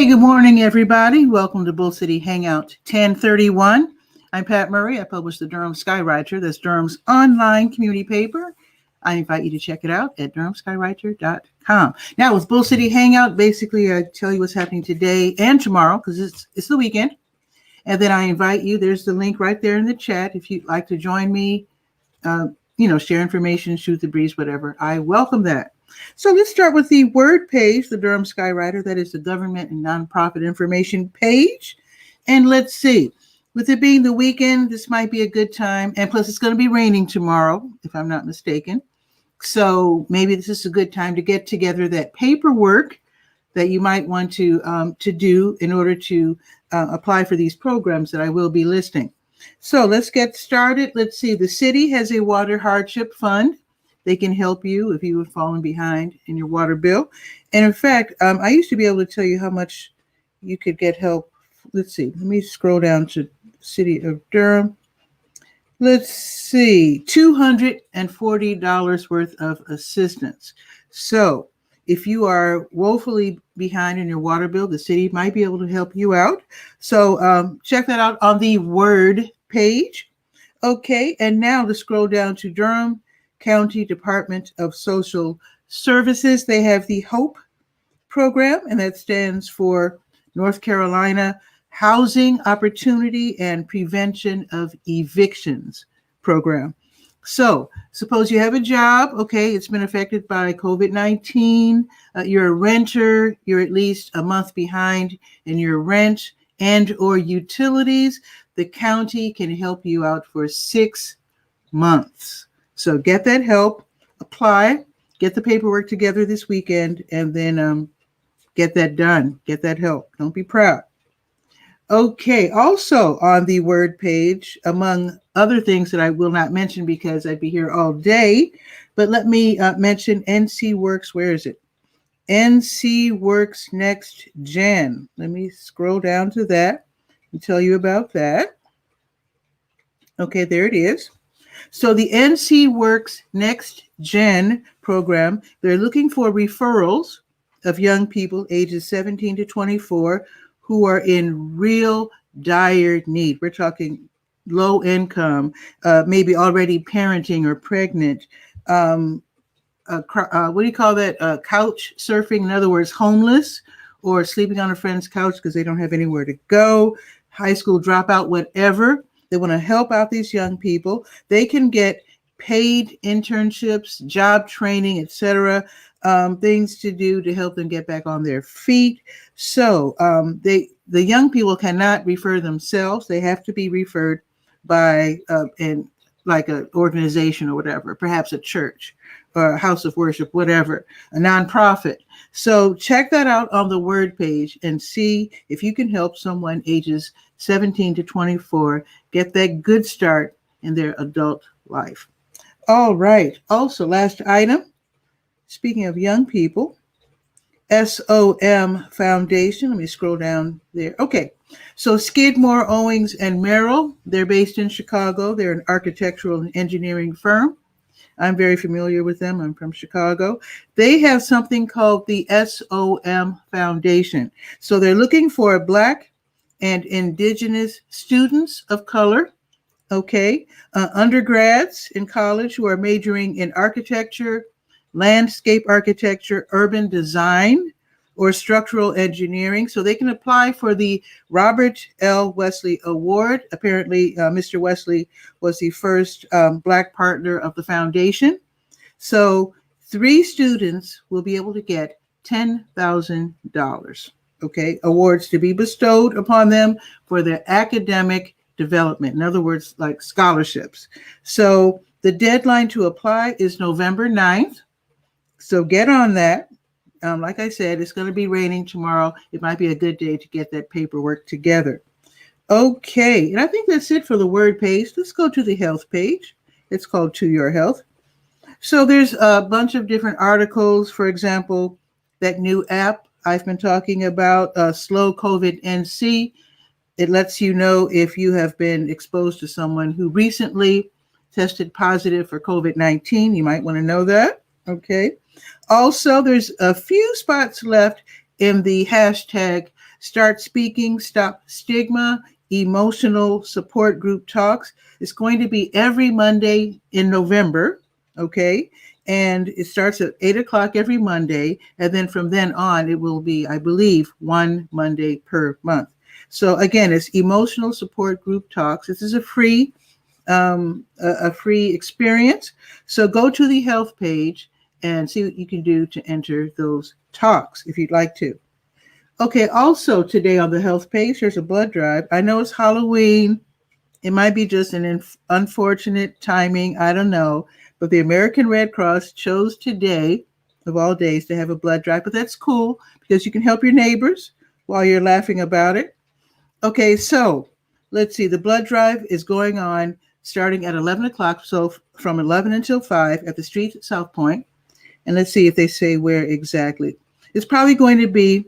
Good morning, everybody. Welcome to Bull City Hangout 1031. I'm Pat Murray. I publish the Durham 𝗕𝗟𝗟. That's Durham's online community paper. I invite you to check it out at 𝗕𝗟𝗟.com. Now, with Bull City Hangout, basically, I tell you what's happening today and tomorrow because it's the weekend. And then I invite you. There's the link right there in the chat. If you'd like to join me, share information, shoot the breeze, whatever. I welcome that. So let's start with the word page, the Durham 𝗕𝗟𝗟. That is the government and nonprofit information page. And let's see, with it being the weekend, this might be a good time. And plus, it's going to be raining tomorrow, if I'm not mistaken. So maybe this is a good time to get together that paperwork that you might want to do in order to apply for these programs that I will be listing. So let's get started. Let's see, the city has a water hardship fund. They can help you if you have fallen behind in your water bill. And in fact, I used to be able to tell you how much you could get help. Let's see, let me scroll down to City of Durham. Let's see, $240 worth of assistance. So if you are woefully behind in your water bill, the city might be able to help you out. So check that out on the word page. Okay, and now to scroll down to Durham County Department of Social Services. They have the HOPE program, and that stands for North Carolina Housing Opportunity and Prevention of Evictions program. So suppose you have a job, okay, it's been affected by COVID-19, you're a renter, you're at least a month behind in your rent and or utilities, the county can help you out for 6 months. So get that help, apply, get the paperwork together this weekend, and then get that done, get that help. Don't be proud. Okay, also on the word page, among other things that I will not mention because I'd be here all day, but let me mention NC Works. Where is it? NC Works Next Gen. Let me scroll down to that and tell you about that. Okay, there it is. So the NC Works Next Gen program, they're looking for referrals of young people ages 17 to 24 who are in real dire need. We're talking low income, maybe already parenting or pregnant. What do you call that? Couch surfing. In other words, homeless or sleeping on a friend's couch because they don't have anywhere to go. High school dropout, whatever. They want to help out these young people. They can get paid internships, job training, etc., things to do to help them get back on their feet. So the young people cannot refer themselves. They have to be referred by like an organization or whatever, perhaps a church or a house of worship, whatever, a nonprofit. So check that out on the word page and see if you can help someone ages 17 to 24 get that good start in their adult life. All right. Also, last item, speaking of young people, SOM Foundation. Let me scroll down there. Okay. So Skidmore, Owings, and Merrill, they're based in Chicago. They're an architectural and engineering firm. I'm very familiar with them. I'm from Chicago. They have something called the SOM Foundation. So they're looking for Black and Indigenous students of color, okay, undergrads in college who are majoring in architecture, landscape architecture, urban design, or structural engineering. So they can apply for the Robert L. Wesley Award. Apparently, Mr. Wesley was the first Black partner of the foundation. So 3 students will be able to get $10,000, okay, awards to be bestowed upon them for their academic development. In other words, like scholarships. So the deadline to apply is November 9th. So get on that. Like I said, it's going to be raining tomorrow. It might be a good day to get that paperwork together. Okay, and I think that's it for the word page. Let's go to the health page. It's called To Your Health. So there's a bunch of different articles. For example, that new app I've been talking about, Slow COVID NC. It lets you know if you have been exposed to someone who recently tested positive for COVID-19. You might want to know that. Okay. Also, there's a few spots left in the hashtag Start Speaking, Stop Stigma, Emotional Support Group Talks. It's going to be every Monday in November, okay? And it starts at 8 o'clock every Monday. And then from then on, it will be, I believe, one Monday per month. So again, it's Emotional Support Group Talks. This is a free experience. So go to the health page and see what you can do to enter those talks if you'd like to. Okay, also today on the health page, there's a blood drive. I know it's Halloween. It might be just an unfortunate timing. I don't know. But the American Red Cross chose today, of all days, to have a blood drive. But that's cool because you can help your neighbors while you're laughing about it. Okay, so let's see. The blood drive is going on starting at 11 o'clock. So from 11 until 5 at the street at South Point. And let's see if they say where exactly. It's probably going to be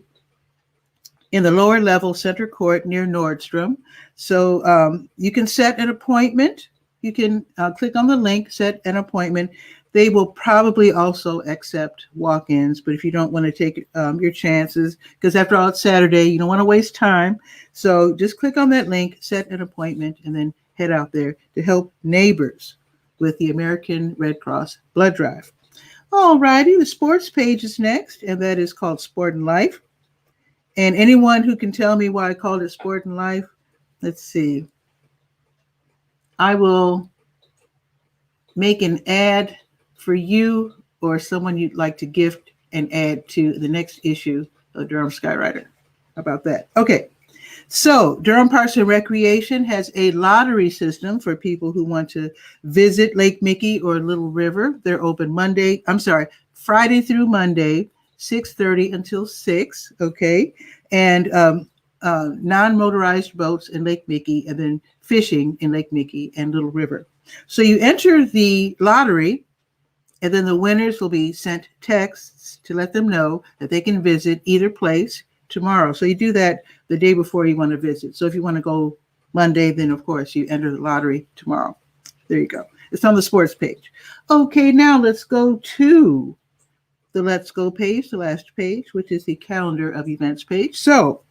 in the lower level center court near Nordstrom. So you can set an appointment. You can click on the link, set an appointment. They will probably also accept walk-ins, but if you don't want to take your chances, because after all, it's Saturday, you don't want to waste time. So just click on that link, set an appointment, and then head out there to help neighbors with the American Red Cross blood drive. All righty, the sports page is next, and that is called Sport and Life. And anyone who can tell me why I called it Sport and Life, let's see. I will make an ad for you or someone you'd like to gift an ad to the next issue of Durham Skywriter. How about that? Okay. So Durham Parks and Recreation has a lottery system for people who want to visit Lake Mickey or Little River. They're open Friday through Monday, 6:30 until 6, okay? And non-motorized boats in Lake Mickey, and then fishing in Lake Mickey and Little River. So you enter the lottery, and then the winners will be sent texts to let them know that they can visit either place tomorrow. So you do that the day before you want to visit. So if you want to go Monday, then of course you enter the lottery tomorrow. There you go. It's on the sports page. Okay, now let's go to the Let's Go page, the last page, which is the calendar of events page. So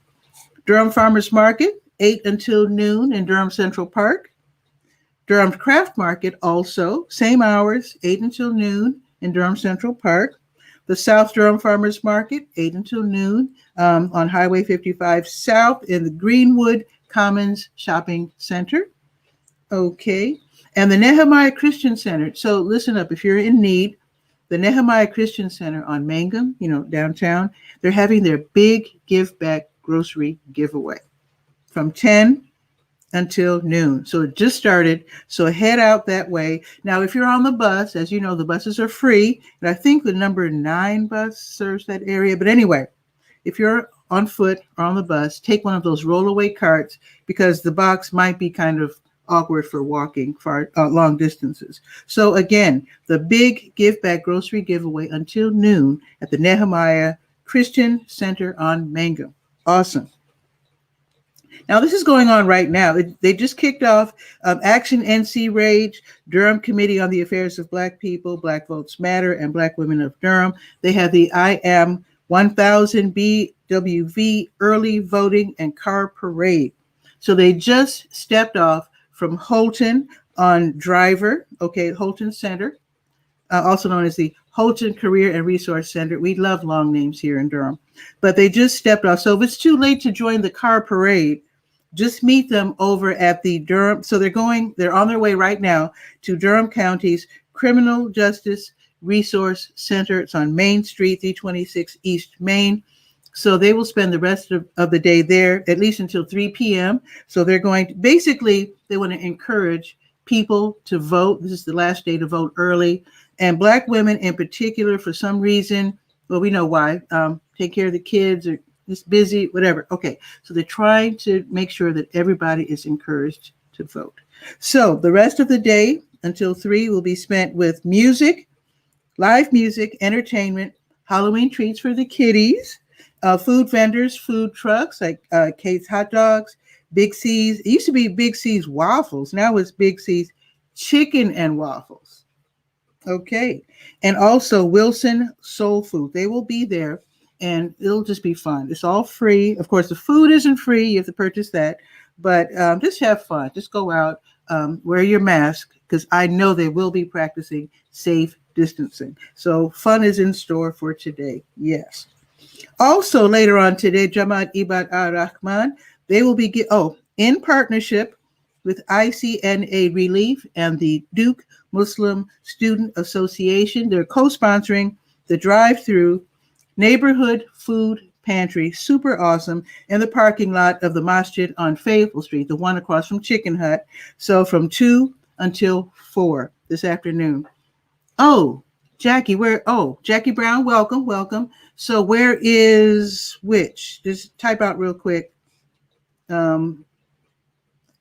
Durham Farmers Market, 8 until noon in Durham Central Park. Durham Craft Market also, same hours, 8 until noon in Durham Central Park. The South Durham Farmers Market, 8 until noon on Highway 55 South in the Greenwood Commons Shopping Center. Okay. And the Nehemiah Christian Center. So listen up, if you're in need, the Nehemiah Christian Center on Mangum, downtown, they're having their big give back grocery giveaway from 10 until noon. So it just started. So head out that way. Now, if you're on the bus, as you know, the buses are free. And I think the number 9 bus serves that area. But anyway, if you're on foot or on the bus, take one of those rollaway carts because the box might be kind of awkward for walking far long distances. So again, the big give back grocery giveaway until noon at the Nehemiah Christian Center on Mangum. Awesome. Now, this is going on right now. They just kicked off Action NC Rage, Durham Committee on the Affairs of Black People, Black Votes Matter, and Black Women of Durham. They have the I Am 1000 BWV early voting and car parade. So they just stepped off from Holton on Driver, okay, Holton Center, also known as the Holton Career and Resource Center. We love long names here in Durham, but they just stepped off. So if it's too late to join the car parade, just meet them over at the Durham. So they're on their way right now to Durham County's Criminal Justice Resource Center. It's on Main Street, 326 East Main. So they will spend the rest of the day there, at least until 3 p.m. So they're they want to encourage people to vote. This is the last day to vote early. And Black women in particular, for some reason, well, we know why, take care of the kids or just busy, whatever. Okay, so they're trying to make sure that everybody is encouraged to vote. So the rest of the day until 3 will be spent with music, live music, entertainment, Halloween treats for the kiddies, food vendors, food trucks like Kate's Hot Dogs, Big C's. It used to be Big C's Waffles. Now it's Big C's Chicken and Waffles. Okay. And also Wilson Soul Food. They will be there and it'll just be fun. It's all free. Of course, the food isn't free. You have to purchase that. But just have fun. Just go out, wear your mask, because I know they will be practicing safe distancing. So fun is in store for today. Yes. Also, later on today, 𝗕𝗓𝗟𝗟 𝗖𝗓𝗧𝗬, they will be, in partnership with ICNA Relief and the Duke Muslim Student Association. They're co-sponsoring the drive-through neighborhood food pantry, super awesome, in the parking lot of the masjid on Fayetteville Street, the one across from Chicken Hut. So from 2 until 4 this afternoon. Oh, Jackie, Jackie Brown, welcome. So where is which? Just type out real quick.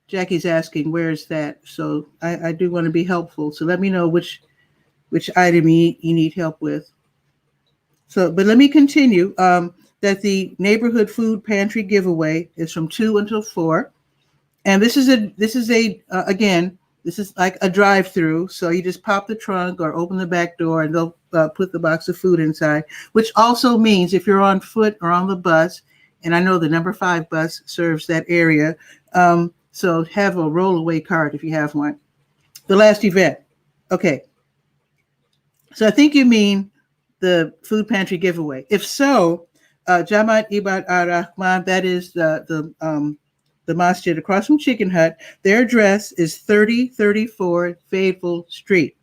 Jackie's asking, where's that? So I do want to be helpful. So let me know which item you need help with. So, but let me continue. That the neighborhood food pantry giveaway is from 2 until 4, and this is like a drive-through. So you just pop the trunk or open the back door, and they'll put the box of food inside. Which also means if you're on foot or on the bus, and I know the number 5 bus serves that area, so have a rollaway cart if you have one. The last event, okay. So I think you mean the food pantry giveaway. If so, 𝗕𝗓𝗟𝗟 𝗖𝗓𝗧𝗬, that is the masjid across from Chicken Hut. Their address is 3034 Fayetteville Street.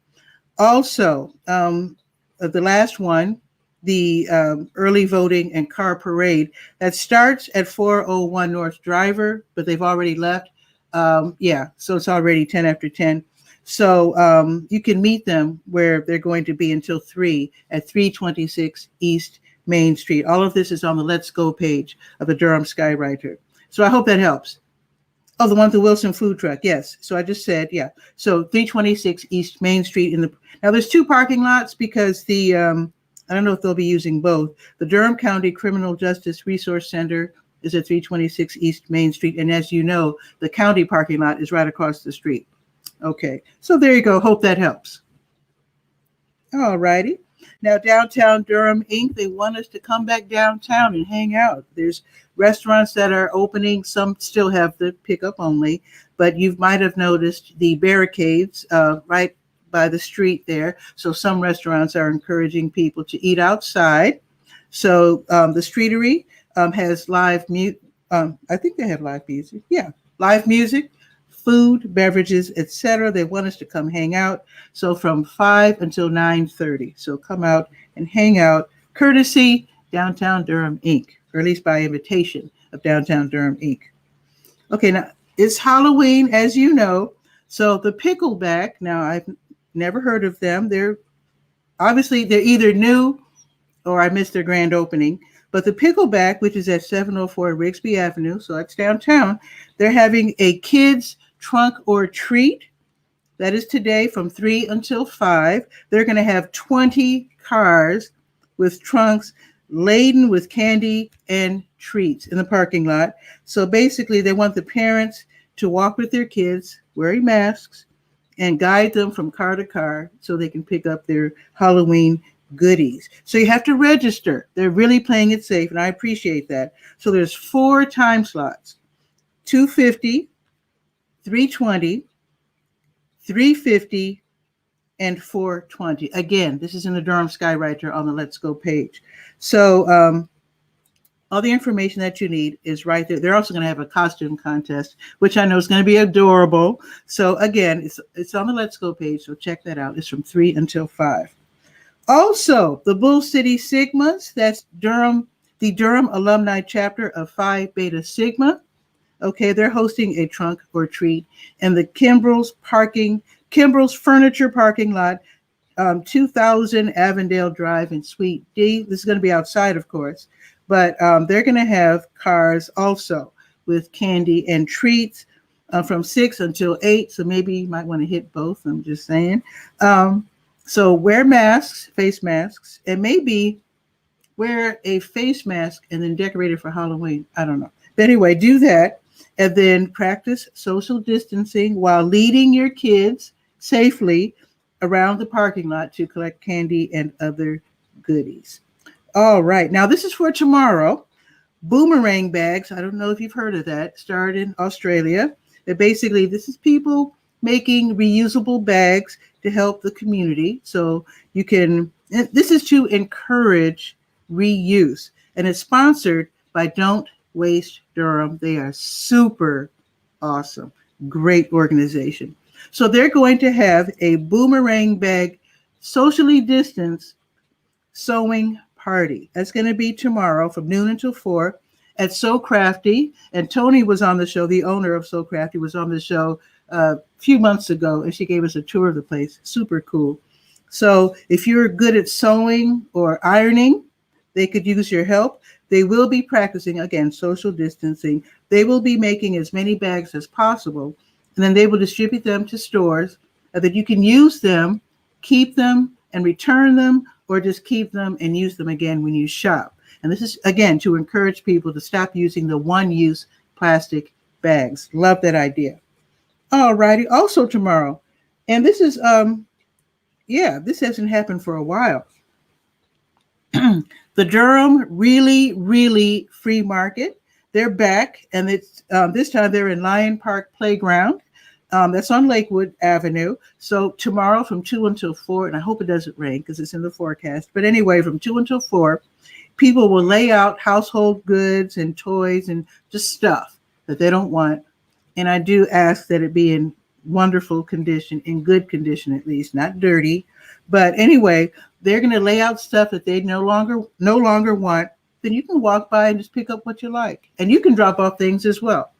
Also, the last one, the early voting and car parade, that starts at 401 North Driver, but they've already left. So it's already 10 after 10. So you can meet them where they're going to be until 3 at 326 East Main Street. All of this is on the Let's Go page of the Durham Skywriter. So I hope that helps. Oh, the one with the Wilson food truck. Yes. So I just said, yeah. So 326 East Main Street. Now there's 2 parking lots because the, I don't know if they'll be using both. The Durham County Criminal Justice Resource Center is at 326 East Main Street. And as you know, the county parking lot is right across the street. Okay. So there you go. Hope that helps. All righty. Now, Downtown Durham, Inc., they want us to come back downtown and hang out. There's restaurants that are opening. Some still have the pickup only, but you might have noticed the barricades right by the street there. So some restaurants are encouraging people to eat outside. So the Streetery has live music. I think they have live music. Yeah, live music, food, beverages, etc. They want us to come hang out. So from 5 until 9:30. So come out and hang out, courtesy Downtown Durham, Inc., or at least by invitation of Downtown Durham, Inc. Okay, now it's Halloween, as you know. So the Pickleback, now I've never heard of them. They're either new or I missed their grand opening. But the Pickleback, which is at 704 Rigsby Avenue, so it's downtown, they're having a kids trunk or treat. That is today from 3 until 5. They're going to have 20 cars with trunks laden with candy and treats in the parking lot. So basically, they want the parents to walk with their kids wearing masks and guide them from car to car so they can pick up their Halloween goodies. So you have to register. They're really playing it safe, and I appreciate that. So there's 4 time slots: 2:50, 3:20, 3:50, and 4:20. Again, this is in the Durham Skywriter on the Let's Go page. So all the information that you need is right there. They're also going to have a costume contest, which I know is going to be adorable. So again, it's on the Let's Go page, so check that out. It's from 3 until 5. Also, the Bull City Sigmas, that's the Durham alumni chapter of Phi Beta Sigma. Okay, they're hosting a trunk or treat in the Kimbrell's Furniture parking lot, 2000 Avondale Drive in Suite D. This is going to be outside, of course, but they're going to have cars also with candy and treats from 6 until 8. So maybe you might want to hit both. I'm just saying. So wear masks, face masks, and maybe wear a face mask and then decorate it for Halloween. I don't know. But anyway, do that. And then practice social distancing while leading your kids safely around the parking lot to collect candy and other goodies. All right. Now, this is for tomorrow. Boomerang bags. I don't know if you've heard of that. Started in Australia. But basically, this is people making reusable bags to help the community. So you can, this is to encourage reuse. And it's sponsored by Don't Waste Durham. They are super awesome. Great organization. So they're going to have a boomerang bag socially distanced sewing party. That's going to be tomorrow from noon until 4 at So Crafty. And Tony was on the show. The owner of So Crafty was on the show a few months ago, and she gave us a tour of the place. Super cool. So if you're good at sewing or ironing, they could use your help. They will be practicing, again, social distancing. They will be making as many bags as possible, and then they will distribute them to stores that you can use them, keep them, and return them, or just keep them and use them again when you shop. And this is, again, to encourage people to stop using the one-use plastic bags. Love that idea. All righty. Also tomorrow, and this is, this hasn't happened for a while. The Durham Really Free Market. They're back, and it's this time they're in Lion Park Playground. That's on Lakewood Avenue. So tomorrow from 2 until 4, and I hope it doesn't rain because it's in the forecast. But anyway, from 2 until 4, people will lay out household goods and toys and just stuff that they don't want. And I do ask that it be in wonderful condition, in good condition at least, not dirty. But anyway, they're going to lay out stuff that they no longer want. Then you can walk by and just pick up what you like. And you can drop off things as well.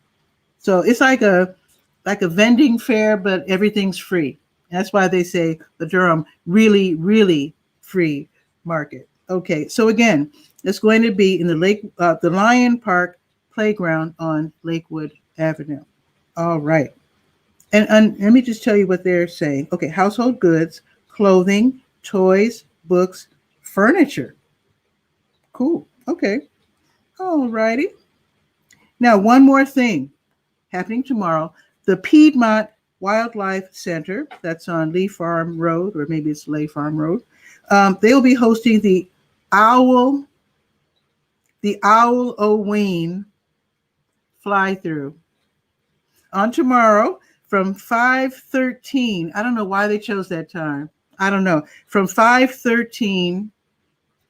So it's like a vending fair, but everything's free. That's why they say the Durham really free market. Okay, so again, it's going to be in the Lion Park Playground on Lakewood Avenue. All right. And let me just tell you what they're saying. Okay, household goods, clothing, toys, books, furniture. Cool. Okay. All righty. Now, one more thing happening tomorrow. The Piedmont Wildlife Center, that's on Lee Farm Road, or maybe it's Lay Farm Road. They'll be hosting the 𝗕𝗨𝗟𝗟 fly-through on tomorrow from 5:13. I don't know why they chose that time. I don't know. From 5:13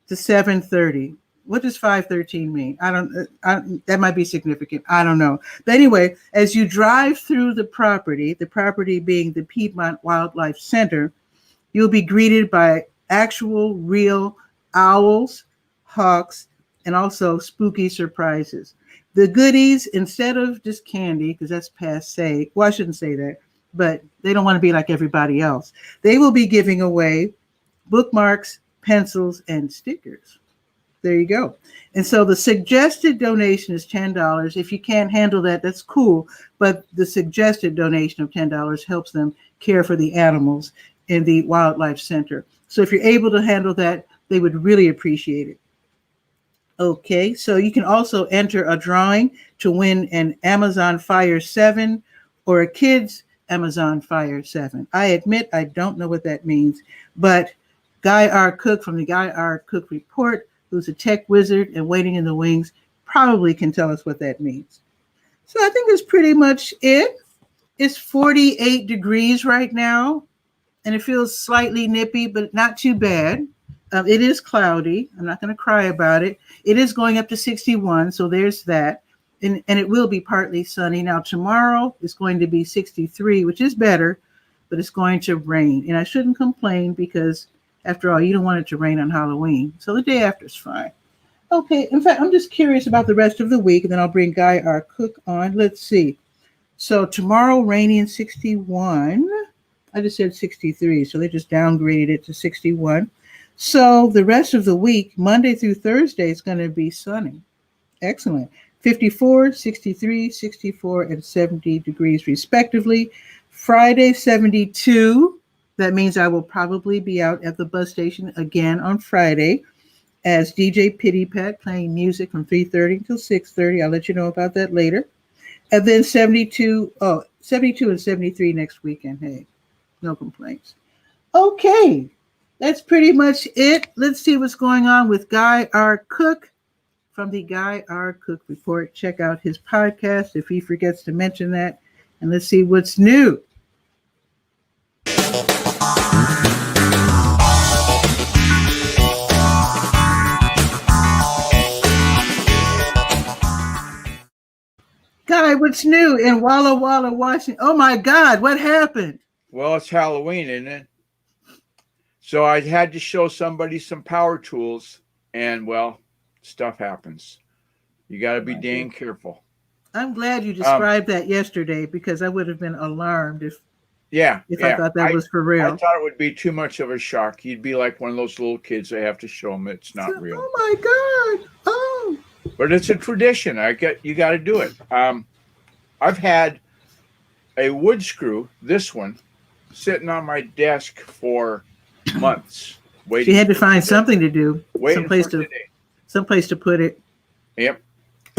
to 7:30. What does 5:13 mean? That might be significant. I don't know. But anyway, as you drive through the property being the Piedmont Wildlife Center, you'll be greeted by actual real owls, hawks, and also spooky surprises. The goodies, instead of just candy, because that's passé. Well, I shouldn't say that, but they don't want to be like everybody else. They will be giving away bookmarks, pencils, and stickers. There you go. And so the suggested donation is $10. If you can't handle that, that's cool. But the suggested donation of $10 helps them care for the animals in the Wildlife Center. So if you're able to handle that, they would really appreciate it. Okay, so you can also enter a drawing to win an Amazon Fire 7 or a kid's Amazon Fire 7. I admit I don't know what that means, but Guy R. Cook from the Guy R. Cook Report, who's a tech wizard and waiting in the wings, probably can tell us what that means. So I think that's pretty much it. It's 48 degrees right now, and it feels slightly nippy, but not too bad. It is cloudy. I'm not going to cry about it. It is going up to 61, so there's that. And it will be partly sunny. Now, tomorrow is going to be 63, which is better, but it's going to rain. And I shouldn't complain because, after all, you don't want it to rain on Halloween. So the day after is fine. Okay, in fact, I'm just curious about the rest of the week, and then I'll bring Guy R. Cook on. Let's see. So tomorrow, rainy and 61. I just said 63, so they just downgraded it to 61. So the rest of the week, Monday through Thursday, is going to be sunny. Excellent. 54, 63, 64, and 70 degrees respectively. Friday, 72. That means I will probably be out at the bus station again on Friday as DJ 𝗕𝗨𝗟𝗟 playing music from 3:30 until 6:30. I'll let you know about that later. And then 72 and 73 next weekend. Hey, no complaints. Okay. That's pretty much it. Let's see what's going on with Guy R. Cook from the Guy R. Cook Report. Check out his podcast if he forgets to mention that. And let's see what's new. Guy, what's new in Walla Walla, Washington? Oh my God, what happened? Well, it's Halloween, isn't it? So I had to show somebody some power tools, and well, stuff happens. You got to be dang careful. I'm glad you described that yesterday, because I would have been alarmed if I thought that was for real. I thought it would be too much of a shock. You'd be like one of those little kids. They have to show them it's not real. Oh my God! Oh. But it's a tradition. You got to do it. I've had a wood screw, this one, sitting on my desk for months. Waiting. She had to find something to do, someplace to put it. Yep.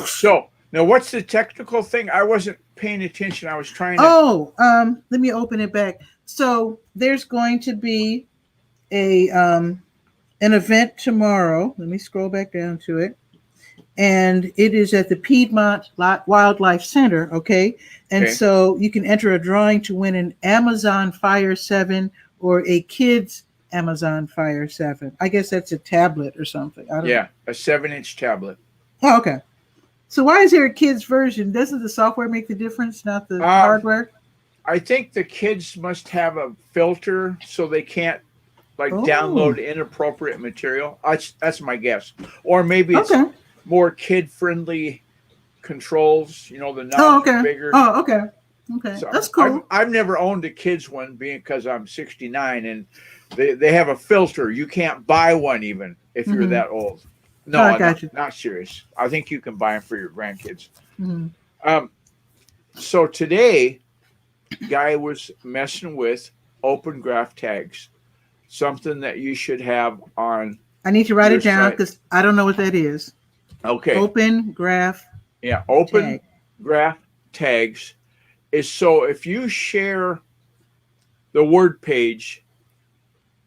So now, what's the technical thing? I wasn't paying attention. I was trying to. Oh, let me open it back. So there's going to be an event tomorrow. Let me scroll back down to it. And it is at the Piedmont Wildlife Center, okay? And so you can enter a drawing to win an Amazon Fire 7 or a kid's Amazon Fire 7. I guess that's a tablet or something. I don't know. A 7-inch tablet. Oh, okay. So why is there a kid's version? Doesn't the software make the difference, not the hardware? I think the kids must have a filter so they can't download inappropriate material. That's my guess. Or maybe it's more kid-friendly controls. You know, the knobs are bigger. Oh, okay. Okay, so that's cool. I've never owned a kid's one, because I'm 69, and they have a filter. You can't buy one even if you're that old. No, I'm not serious. I think you can buy them for your grandkids. So today, Guy was messing with open graph tags, something that you should have on. I need to write it down because I don't know what that is. Okay. Open graph. Yeah, open graph tags is so if you share the word page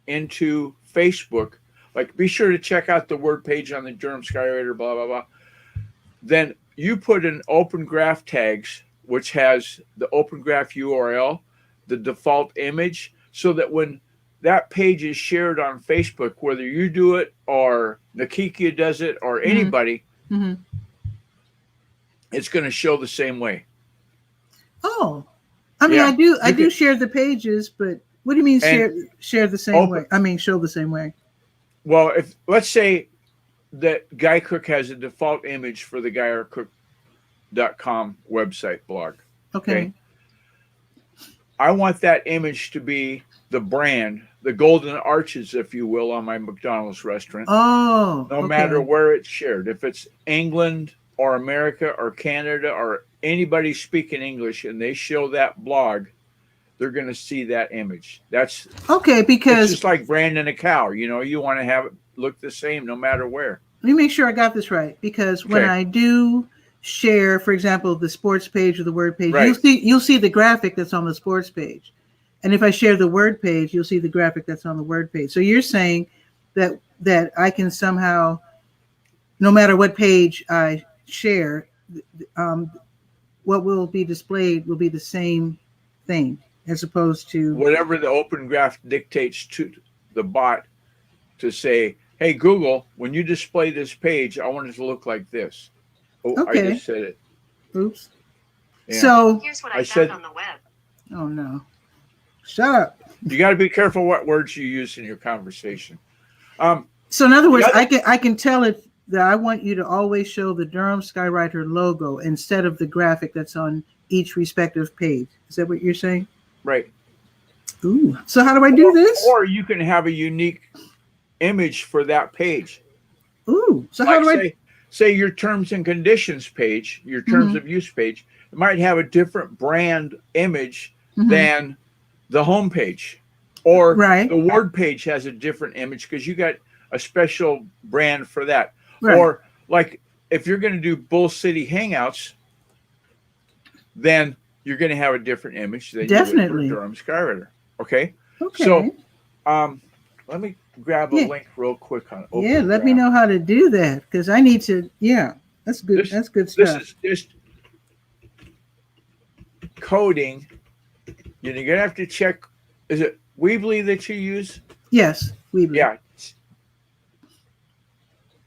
into Facebook, like be sure to check out the word page on the Durham Skywriter, blah, blah, blah. Then you put in open graph tags, which has the open graph URL, the default image, so that when that page is shared on Facebook, whether you do it or Nakikia does it or anybody, it's going to show the same way. Oh, I mean, I do share the pages, but what do you mean share the same way? I mean, show the same way. Well, if let's say that Guy Cook has a default image for the GuyRCook.com website blog. Okay. I want that image to be the brand, the golden arches, if you will, on my McDonald's restaurant. Oh, no matter where it's shared. If it's England or America or Canada or anybody speaking English and they show that blog, they're going to see that image. That's because it's just like branding a cow. You know, you want to have it look the same no matter where. Let me make sure I got this right, because when I do share, for example, the sports page or the word page, you'll see the graphic that's on the sports page. And if I share the word page, you'll see the graphic that's on the word page. So you're saying that I can somehow, no matter what page I share, what will be displayed will be the same thing, as opposed to whatever the open graph dictates to the bot to say, hey, Google, when you display this page, I want it to look like this. Oh, I just said it. Oops. Yeah. So here's what I found on the web. Oh, no. Shut up. You got to be careful what words you use in your conversation. So in other words, I can tell it that I want you to always show the Durham Skywriter logo instead of the graphic that's on each respective page. Is that what you're saying? Right. Ooh. So how do I do this? Or you can have a unique image for that page. Ooh. So how do I say your terms and conditions page, your terms of use page, it might have a different brand image than the home page, or the word page has a different image because you got a special brand for that. Or like if you're going to do Bull City Hangouts, then you're going to have a different image than you would for Durham Skywriter. Okay. Okay. So let me grab a link real quick on Open Yeah, let me Graph. know how to do that because I need to. Yeah, that's good. That's good stuff. This is just coding. You're gonna have to check. Is it Weebly that you use? Yes, Weebly. Yeah.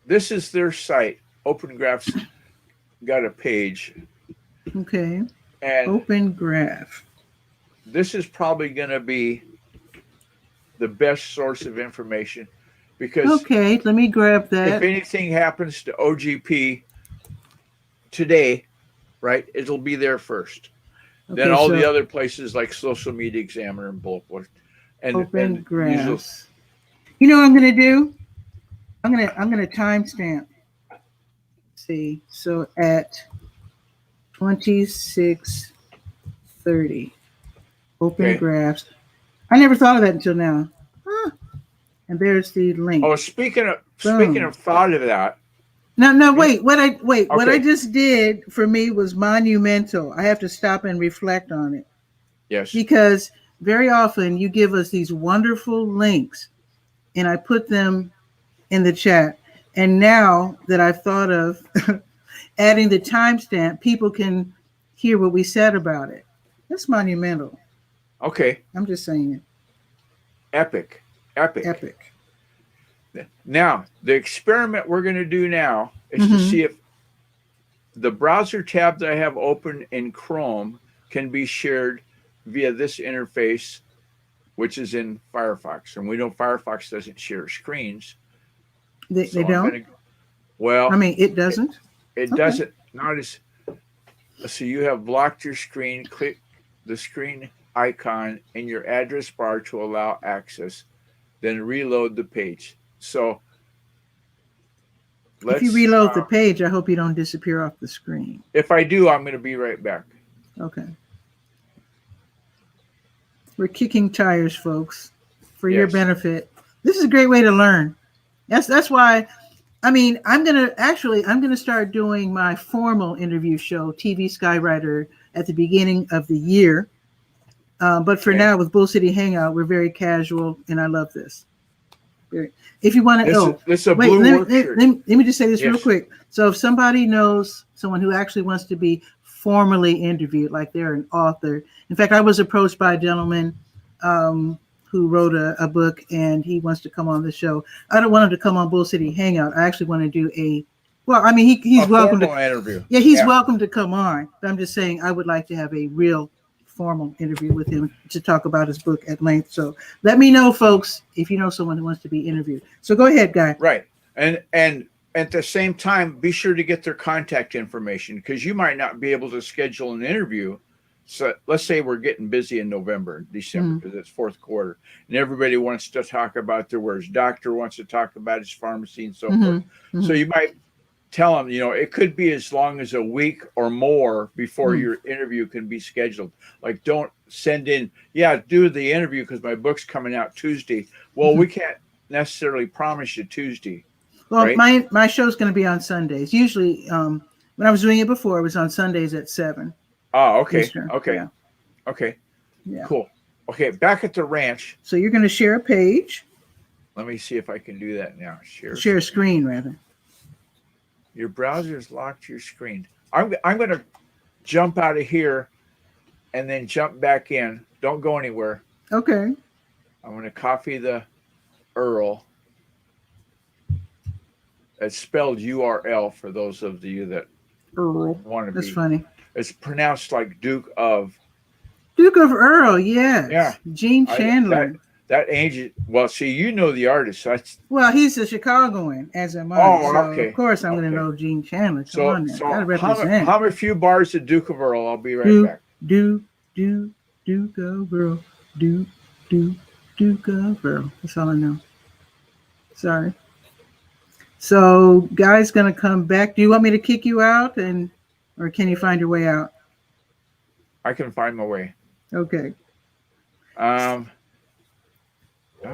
This is their site. Open Graph's got a page. Okay. And Open Graph. this is probably going to be the best source of information because okay, let me grab that. If anything happens to OGP today, right, it'll be there first. Okay, Then all the other places like Social Media Examiner and Bulletin and Open Graphs. You know what I'm going to do? I'm going to timestamp. See, so at 26:30, Open Graphs. I never thought of that until now. Huh. And there's the link. Oh, speaking of thought of that. No, wait. What I just did for me was monumental. I have to stop and reflect on it. Yes. Because very often you give us these wonderful links, and I put them in the chat. And now that I've thought of adding the timestamp, people can hear what we said about it. That's monumental. Okay. I'm just saying it. Epic. Epic. Now, the experiment we're going to do now is to see if the browser tab that I have open in Chrome can be shared via this interface, which is in Firefox. And we know Firefox doesn't share screens. They don't? Well, I mean, it doesn't? It doesn't. Not as. So you have blocked your screen. Click the screen icon in your address bar to allow access. Then reload the page. So if you reload the page, I hope you don't disappear off the screen. If I do, I'm going to be right back. Okay. We're kicking tires, folks, for your benefit. This is a great way to learn. That's why, I mean, I'm going to start doing my formal interview show, TV Skywriter, at the beginning of the year. But for now, with Bull City Hangout, we're very casual, and I love this. If you want to, let me just say this real quick. So if somebody knows someone who actually wants to be formally interviewed, like they're an author. In fact, I was approached by a gentleman who wrote a book, and he wants to come on the show. I don't want him to come on Bull City Hangout. I actually want to do he's welcome to interview. Yeah, he's welcome to come on. But I'm just saying I would like to have a real formal interview with him to talk about his book at length. So let me know, folks, if you know someone who wants to be interviewed. So go ahead, Guy. Right. And at the same time, be sure to get their contact information because you might not be able to schedule an interview. So let's say we're getting busy in November and December because it's fourth quarter and everybody wants to talk about their words. Doctor wants to talk about his pharmacy and so forth. So you might tell them, it could be as long as a week or more before your interview can be scheduled. Like, don't send in, do the interview because my book's coming out Tuesday. Well, we can't necessarily promise you Tuesday. Well, right? my show's going to be on Sundays. Usually, when I was doing it before, it was on Sundays at 7. Oh, okay. Eastern. Okay. Yeah. Okay. Yeah. Cool. Okay. Back at the ranch. So you're going to share a page. Let me see if I can do that now. Share a screen, rather. Your browser's locked your screen. I'm going to jump out of here and then jump back in. Don't go anywhere. Okay. I'm going to copy the URL. It's spelled URL for those of you that want to be. That's funny. It's pronounced like Duke of Earl, yes. Yeah. Gene Chandler. That angel. Well, see, you know the artist. Well, he's a Chicagoan, as am I. Oh, so okay. Of course, I'm going to know Gene Chandler. Come on now. Gotta represent. Hum a few bars of Duke of Earl. I'll be right back. Duke of Earl. Duke of Earl. That's all I know. Sorry. So, Guy's going to come back. Do you want me to kick you out, or can you find your way out? I can find my way. Okay.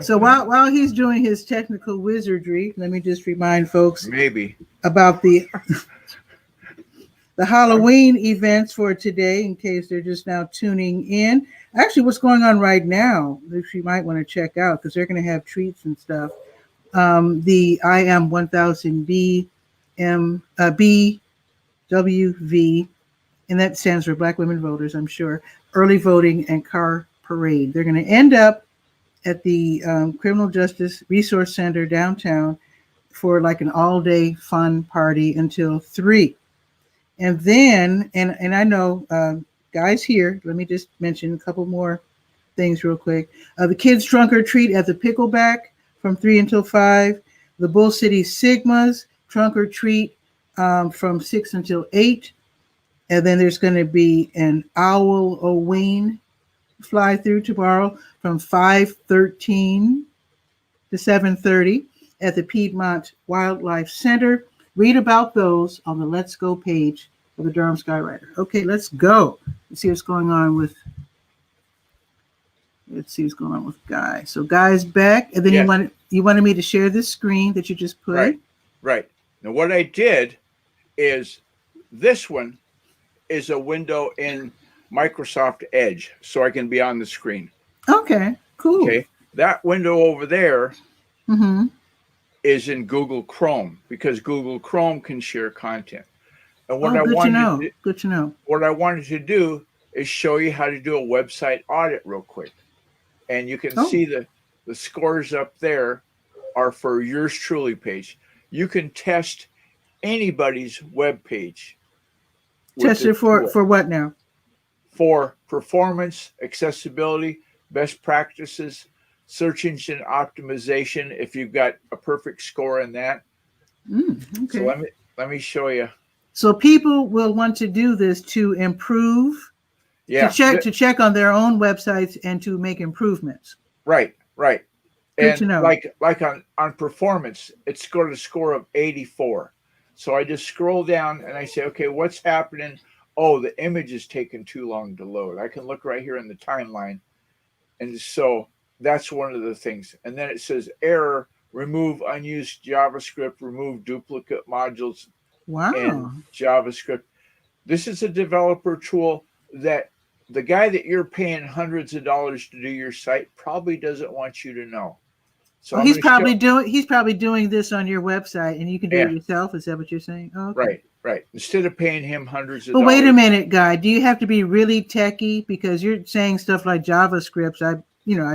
So while he's doing his technical wizardry, let me just remind folks about the Halloween events for today, in case they're just now tuning in. actually what's going on right now that you might want to check out because they're going to have treats and stuff. The I am 1000 BWV, and that stands for Black Women Voters, I'm sure, early voting and car parade. They're going to end up at the Criminal Justice Resource Center downtown for like an all-day fun party until 3. And then, and I know guys here, let me just mention a couple more things real quick. The kids trunk or treat at the Pickleback from 3 until 5. The Bull City Sigmas trunk or treat from 6 until 8. And then there's going to be an Owl O'Wayne fly through tomorrow from 5:13 to 7:30 at the Piedmont Wildlife Center. Read about those on the Let's Go page of the Durham Skywriter. Okay, let's go. Let's see what's going on with. Let's see what's going on with Guy. So Guy's back, and then you wanted me to share this screen that you just put. Right. Now what I did is this one is a window in Microsoft Edge, so I can be on the screen. Okay, cool. Okay, that window over there is in Google Chrome because Google Chrome can share content. And what good to know. What I wanted to do is show you how to do a website audit real quick. And you can see the scores up there are for yours truly page. You can test anybody's web page. Test it for what now? For performance, accessibility, best practices, search engine optimization. If you've got a perfect score in that. Okay. So let me show you. So people will want to do this to improve. Yeah. To check on their own websites and to make improvements. Right. Good to know. Like on performance, it scored a score of 84. So I just scroll down and I say, okay, what's happening? Oh, the image is taking too long to load. I can look right here in the timeline. And so that's one of the things. And then it says error, remove unused JavaScript, remove duplicate modules. Wow. And JavaScript. This is a developer tool that the guy that you're paying hundreds of dollars to do your site probably doesn't want you to know. So he's probably doing this on your website, and you can do it yourself. Is that what you're saying? Oh, okay. Right. Instead of paying him hundreds of dollars. But wait a minute, Guy. Do you have to be really techie because you're saying stuff like JavaScript? I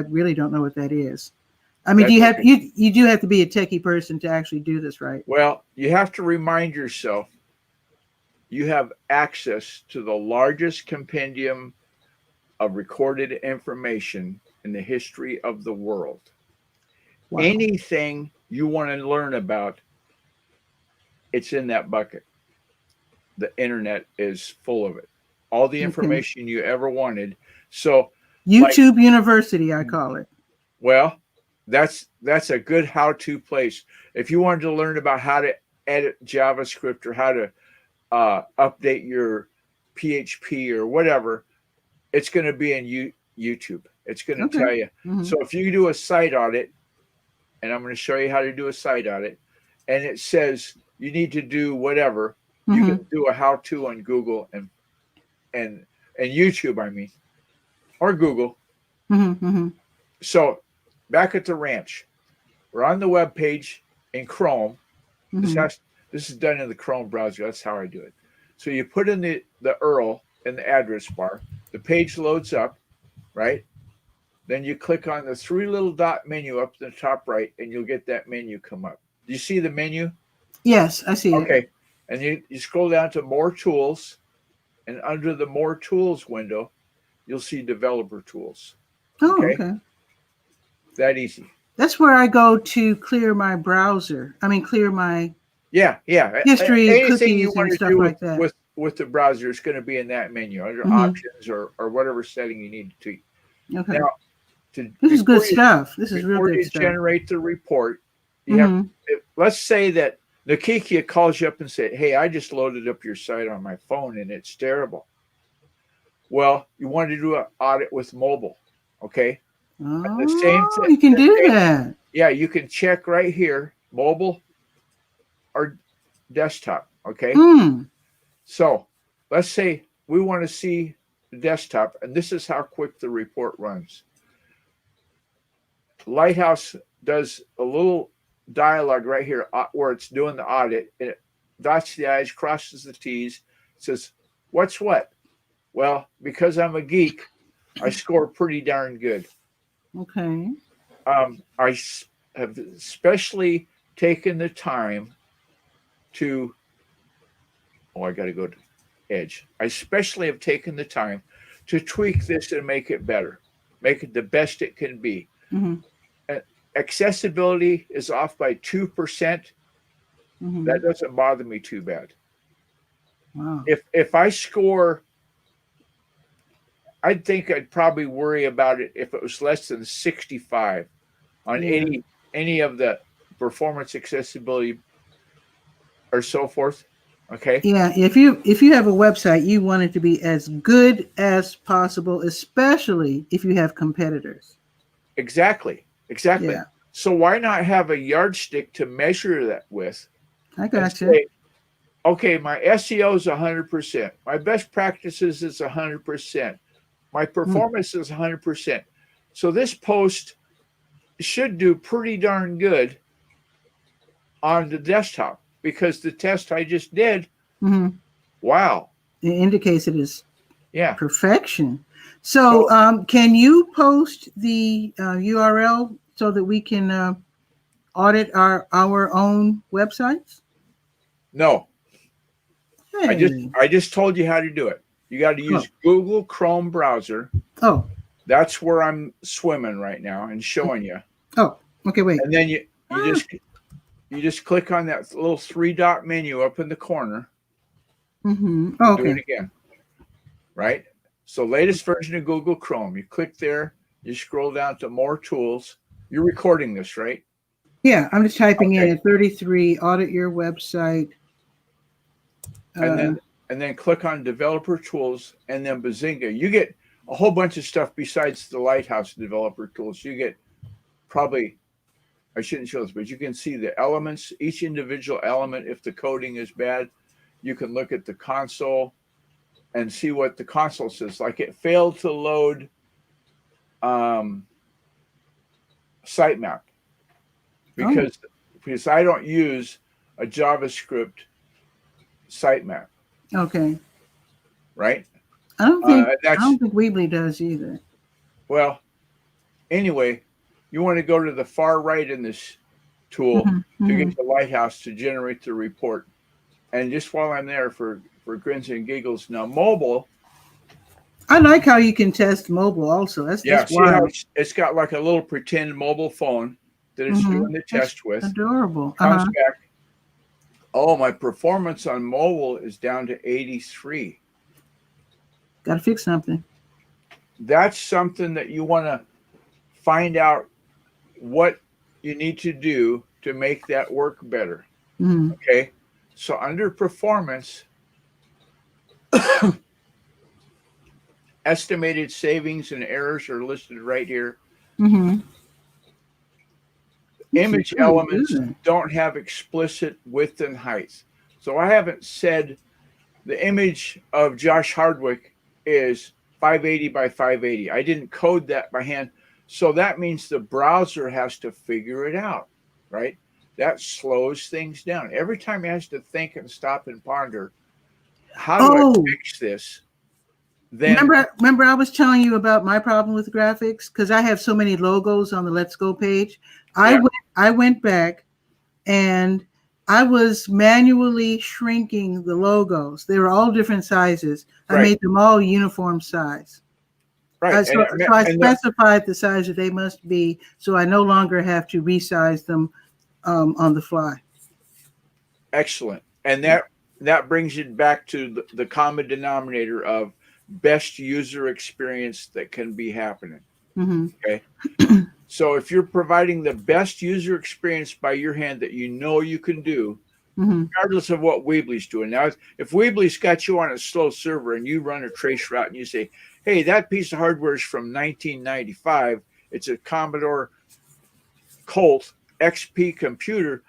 really don't know what that is. I mean, you do have to be a techie person to actually do this, right? Well, you have to remind yourself you have access to the largest compendium of recorded information in the history of the world. Wow. Anything you want to learn about, it's in that bucket. The internet is full of it. All the information you ever wanted. So YouTube University, I call it. Well, that's a good how-to place. If you wanted to learn about how to edit JavaScript or how to update your PHP or whatever, it's going to be in YouTube. It's going to tell you. So if you do a site audit, and I'm going to show you how to do a site audit, and it says you need to do whatever, you can do a how-to on Google and YouTube, I mean, or Google. So back at the ranch, we're on the web page in Chrome. This is done in the Chrome browser. That's how I do it. So you put in the URL in the address bar. The page loads up, right? Then you click on the 3 little dot menu up in the top right, and you'll get that menu come up. Do you see the menu? Yes, I see it. Okay. And you scroll down to More Tools, and under the More Tools window, you'll see Developer Tools. Oh, okay. That easy. That's where I go to clear my browser. I mean, clear my history, anything you cookies, want and to stuff do like that. With the browser, it's going to be in that menu under options or whatever setting you need to tweak. Okay. Now, this is good stuff. This is real good stuff. Before you generate the report, you have, let's say that Nakikia calls you up and says, hey, I just loaded up your site on my phone and it's terrible. Well, you want to do an audit with mobile, okay? Oh, the same thing, you can do that. Yeah, you can check right here, mobile or desktop, okay? So let's say we want to see desktop, and this is how quick the report runs. Lighthouse does a little dialogue right here where it's doing the audit, and it dots the I's, crosses the T's, says, what's what? Well, because I'm a geek, I score pretty darn good. Okay. I have especially taken the time to, I got to go to Edge. I especially have taken the time to tweak this and make it better, make it the best it can be. Mm-hmm. Accessibility is off by 2%. Mm-hmm. That doesn't bother me too bad. Wow. If I score, I think I'd probably worry about it if it was less than 65 on any of the performance, accessibility, or so forth. Okay. Yeah, if you have a website, you want it to be as good as possible, especially if you have competitors. Exactly. Yeah. So why not have a yardstick to measure that with? I got you. Okay, my SEO is 100%. My best practices is 100%. My performance is 100%. So this post should do pretty darn good on the desktop because the test I just did, wow. It indicates it is perfection. So can you post the URL so that we can audit our own websites? No. Hey. I just told you how to do it. You got to use Google Chrome browser. Oh. That's where I'm swimming right now and showing you. Oh, okay, wait. And then you just click on that little 3-dot menu up in the corner. Mm-hmm. Oh, okay. Do it again. Right? So latest version of Google Chrome. You click there. You scroll down to more tools. You're recording this, right? Yeah, I'm just typing in at 33, audit your website. And then click on developer tools and then bazinga. You get a whole bunch of stuff besides the Lighthouse developer tools. You get probably, I shouldn't show this, but you can see the elements, each individual element. If the coding is bad, you can look at the console and see what the console says. Like it failed to load sitemap because I don't use a JavaScript sitemap. Okay. Right? I don't think Weebly does either. Well, anyway, you want to go to the far right in this tool to get the Lighthouse to generate the report. And just while I'm there for grins and giggles, now mobile. I like how you can test mobile also. That's see how it's got like a little pretend mobile phone that it's doing the test with. Adorable. Comes back. Oh, my performance on mobile is down to 83. Got to fix something. That's something that you want to find out what you need to do to make that work better. Okay. So under performance, estimated savings and errors are listed right here. Image elements don't have explicit width and height. So I haven't said the image of Josh Hardwick is 580 by 580. I didn't code that by hand. So that means the browser has to figure it out, right? That slows things down. Every time he has to think and stop and ponder, how do I fix this? Then remember I was telling you about my problem with graphics because I have so many logos on the Let's Go page. I went back and I was manually shrinking the logos. They were all different sizes. I made them all uniform size. Right. So I specified the size that they must be, so I no longer have to resize them on the fly. Excellent. And that brings it back to the common denominator of best user experience that can be happening. Okay. So if you're providing the best user experience by your hand that you know you can do, regardless of what Weebly's doing. Now, if Weebly's got you on a slow server and you run a trace route and you say, hey, that piece of hardware is from 1995, it's a Commodore Colt XP computer,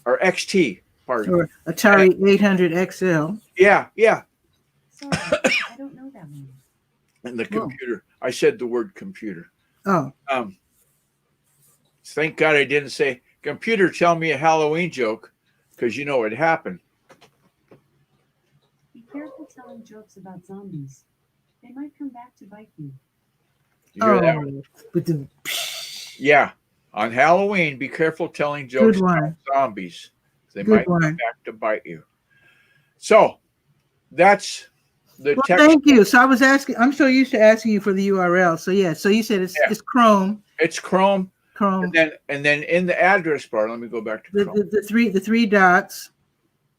or XT, pardon. Or Atari 800 XL. Yeah. Sorry, I don't know that one. And the Whoa. computer. I said the word computer. Oh. Thank God I didn't say, computer, tell me a Halloween joke, because you know what happened. Be careful telling jokes about zombies. They might come back to bite you. You hear that one? With the Yeah. On Halloween, be careful telling jokes Good about one. zombies. They Good might one. come back to bite you. So that's the Well, text. thank you. So I was asking, I'm so used to asking you for the URL. So yeah, so you said it's Chrome. It's Chrome. Chrome. And then in the address bar, let me go back to Chrome. The three dots.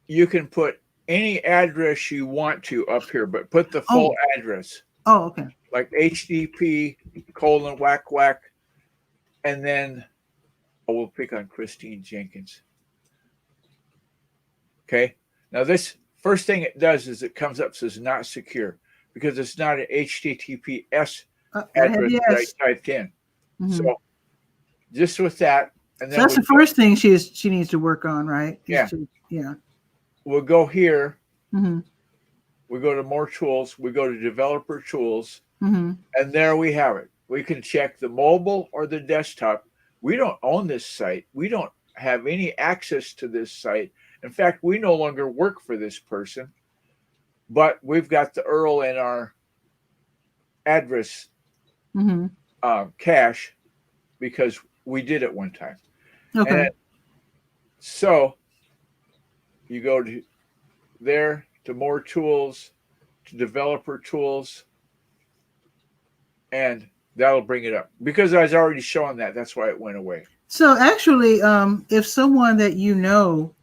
You can put any address you want to up here, but put the full address. Oh, okay. Like HTTP : // and then we'll pick on Christine Jenkins. Okay. Now this first thing it does is it comes up, says not secure, because it's not an HTTPS address that I typed in. Mm-hmm. So just with that, and then so that's the first thing she needs to work on, right? Yeah. Yeah. We'll go here. Mm-hmm. We go to more tools. We go to developer tools. Mm-hmm. And there we have it. We can check the mobile or the desktop. We don't own this site. We don't have any access to this site. In fact, we no longer work for this person, but we've got the URL in our address cache because we did it one time. Okay. And so you go to there, to more tools, to developer tools, and that'll bring it up. Because I was already showing that, that's why it went away. So actually, if someone that you know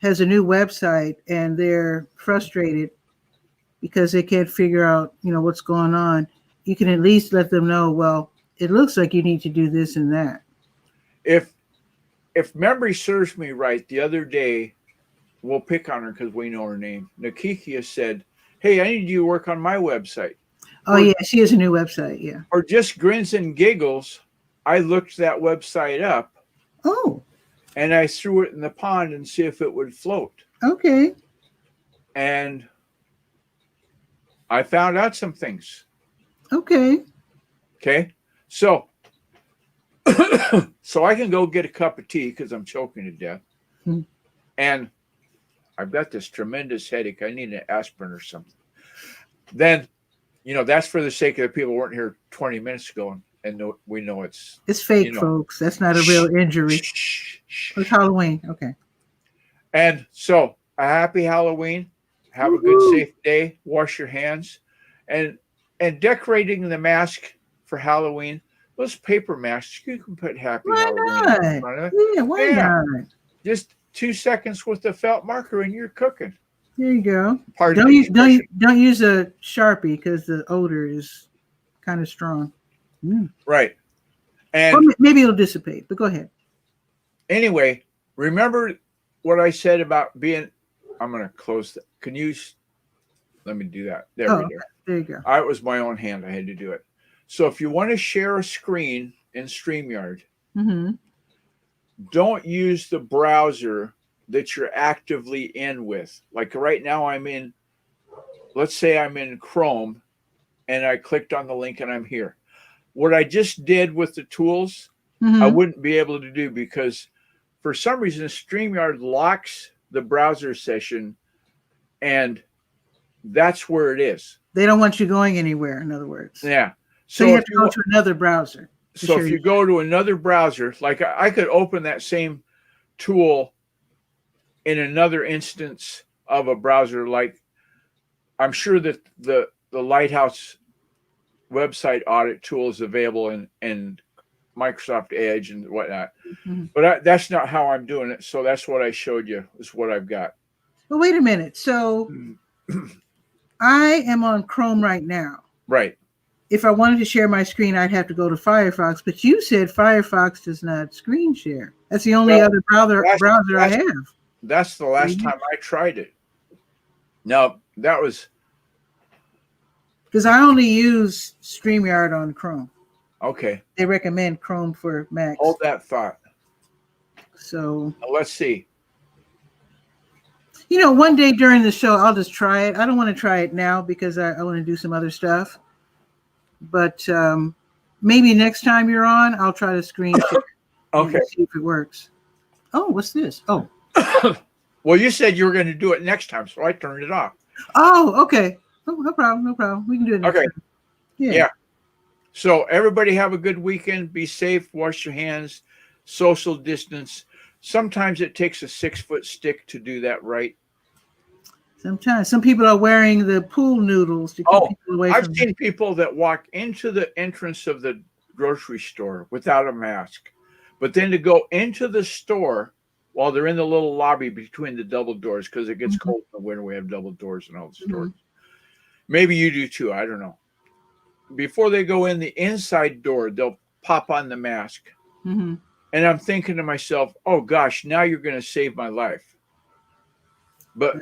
has a new website and they're frustrated because they can't figure out, what's going on, you can at least let them know, well, it looks like you need to do this and that. If memory serves me right, the other day, we'll pick on her because we know her name. Nakikia said, hey, I need you to work on my website. Oh, yeah, she has a new website, yeah. Or just grins and giggles, I looked that website up. Oh. And I threw it in the pond and see if it would float. Okay. And I found out some things. Okay. Okay. So, so I can go get a cup of tea because I'm choking to death. And I've got this tremendous headache. I need an aspirin or something. Then, that's for the sake of the people who weren't here 20 minutes ago. And we know it's fake, folks. That's not a real injury. It's Halloween. Okay. And so a happy Halloween. Have a good, safe day. Wash your hands. And decorating the mask for Halloween, those paper masks, you can put happy Halloween in front of it. Yeah, why not? Just 2 seconds with the felt marker and you're cooking. There you go. Pardon don't use a Sharpie because the odor is kind of strong. Right. And or maybe it'll dissipate, but go ahead. Anyway, remember what I said about being, I'm going to close that. Can you, let me do that. There we go. There you go. It was my own hand. I had to do it. So if you want to share a screen in StreamYard, don't use the browser that you're actively in with. Like right now let's say I'm in Chrome and I clicked on the link and I'm here. What I just did with the tools, I wouldn't be able to do because for some reason, StreamYard locks the browser session and that's where it is. They don't want you going anywhere, in other words. Yeah. So you have to go to another browser. So if you go to another browser, like I could open that same tool in another instance of a browser, like I'm sure that the Lighthouse website audit tool is available in Microsoft Edge and whatnot. But that's not how I'm doing it. So that's what I showed you is what I've got. Well, wait a minute. So I am on Chrome right now. Right. If I wanted to share my screen, I'd have to go to Firefox. But you said Firefox does not screen share. That's the only other browser I have. That's the last time I tried it. No, that was... Because I only use StreamYard on Chrome. Okay. They recommend Chrome for Macs. Hold that thought. So... Now let's see. One day during the show, I'll just try it. I don't want to try it now because I want to do some other stuff. but maybe next time you're on, I'll try to screen share. Okay. See if it works. Oh, what's this? Oh. Well, you said you were going to do it next time, so I turned it off. Oh, okay. Oh, no problem. No problem. We can do it next Okay. time. Yeah. Yeah. So everybody have a good weekend. Be safe. Wash your hands. Social distance. Sometimes it takes a 6-foot stick to do that right. Sometimes some people are wearing the pool noodles to keep people away I've from seen people that walk into the entrance of the grocery store without a mask, but then to go into the store while they're in the little lobby between the double doors, because it gets cold in the winter. We have double doors in all the stores. Maybe you do too. I don't know. Before they go in the inside door, they'll pop on the mask. And I'm thinking to myself, oh gosh, now you're going to save my life. But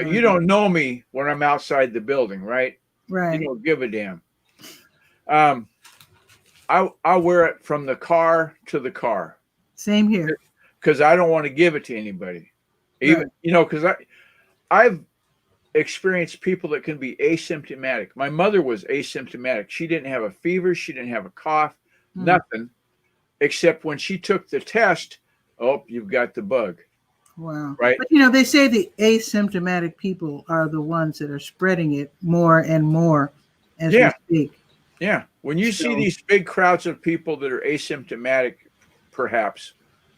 you don't know me when I'm outside the building, right? Right. You don't give a damn. I'll wear it from the car to the car. Same here. Because I don't want to give it to anybody. Even because I've experienced people that can be asymptomatic. My mother was asymptomatic. She didn't have a fever. She didn't have a cough. Nothing. Except when she took the test, oh, you've got the bug. Wow. Right. But they say the asymptomatic people are the ones that are spreading it more and more as we speak. Yeah. When you see these big crowds of people that are asymptomatic, perhaps,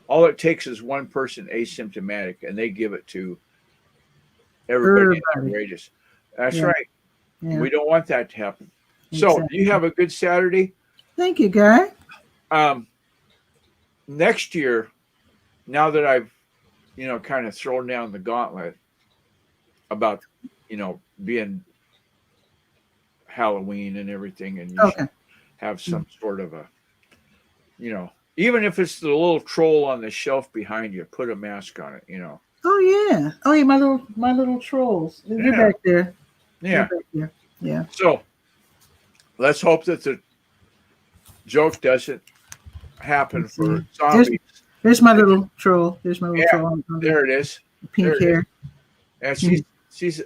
all it takes is one person asymptomatic and they give it to everybody in their radius. That's right. Yeah. We don't want that to happen. Exactly. So you have a good Saturday. Thank you, Guy. Next year, now that I've kind of thrown down the gauntlet about, being Halloween and everything, and you should have some sort of a, even if it's the little troll on the shelf behind you, put a mask on it, Oh yeah. Oh yeah, my little trolls. They're back there. Yeah. They're back there. Yeah. So let's hope that the joke doesn't happen for zombies. There's my little troll. There's my little troll. There it is. Pink hair. And she's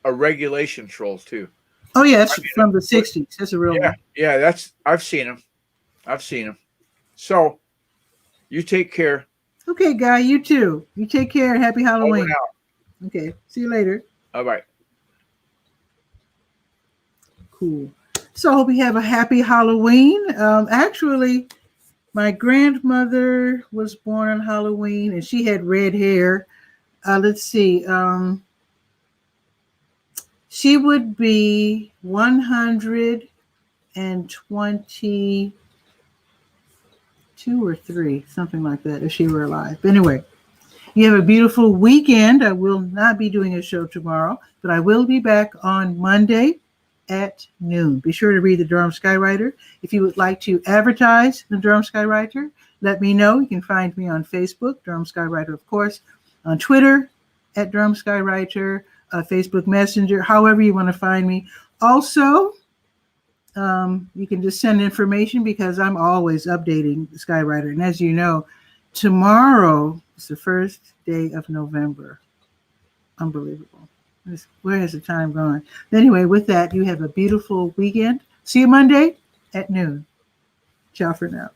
a regulation troll too. Oh yeah, that's from the 60s. That's a real one. Yeah, I've seen them. So you take care. Okay, Guy, you too. You take care and happy Halloween. Okay, see you later. All right. Cool. So I hope you have a happy Halloween. Actually, my grandmother was born on Halloween and she had red hair. Let's see. She would be 122 or 3, something like that, if she were alive. But anyway, you have a beautiful weekend. I will not be doing a show tomorrow, but I will be back on Monday at noon. Be sure to read the Durham Skywriter. If you would like to advertise the Durham Skywriter, let me know. You can find me on Facebook, Durham Skywriter, of course, on Twitter at Durham Skywriter, Facebook Messenger, however you want to find me. Also, you can just send information because I'm always updating the Skywriter. And as you know, tomorrow is the first day of November. Unbelievable. Where has the time gone? Anyway, with that, you have a beautiful weekend. See you Monday at noon. Ciao for now.